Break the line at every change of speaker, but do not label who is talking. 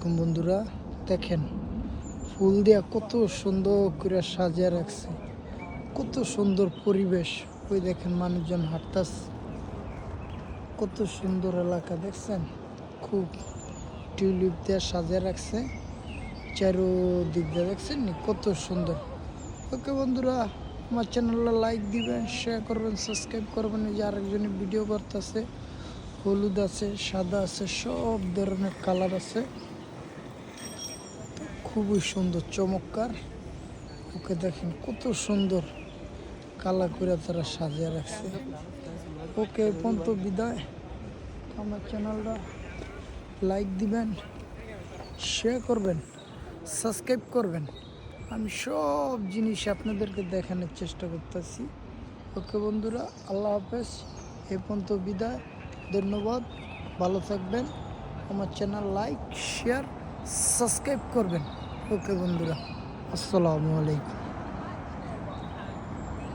আলাইকুম বন্ধুরা, দেখেন ফুল দিয়া কত সুন্দর করে সাজিয়ে রাখছে, কত সুন্দর পরিবেশ। ওই দেখেন মানুষজন হাঁটতাছে, কত সুন্দর এলাকা দেখছেন। খুব টিউলিপ দিয়ে সাজিয়ে রাখছে চারোদিক দিয়ে, দেখছেন নি কত সুন্দর। ওকে বন্ধুরা, আমার চ্যানেলটা লাইক দিবেন, শেয়ার করবেন, সাবস্ক্রাইব করবেন। এই যে আরেকজনের ভিডিও করতেছে, হলুদ আছে, সাদা আছে, সব ধরনের কালার আছে, খুবই সুন্দর চমৎকার। ওকে দেখেন কত সুন্দর কালা করে তারা সাজিয়ে রাখছে। ওকে পর্যন্ত বিদায়। আমার চ্যানেলটা লাইক দিবেন, শেয়ার করবেন, সাবস্ক্রাইব করবেন। আমি সব জিনিস আপনাদেরকে দেখানোর চেষ্টা করতেছি। ওকে বন্ধুরা, আল্লাহ হাফেজ। এ পর্যন্ত বিদায়, ধন্যবাদ, ভালো থাকবেন। আমার চ্যানেল লাইক, শেয়ার, সাবস্ক্রাইব করবেন। ওকে বন্ধুরা, আসসালামু আলাইকুম।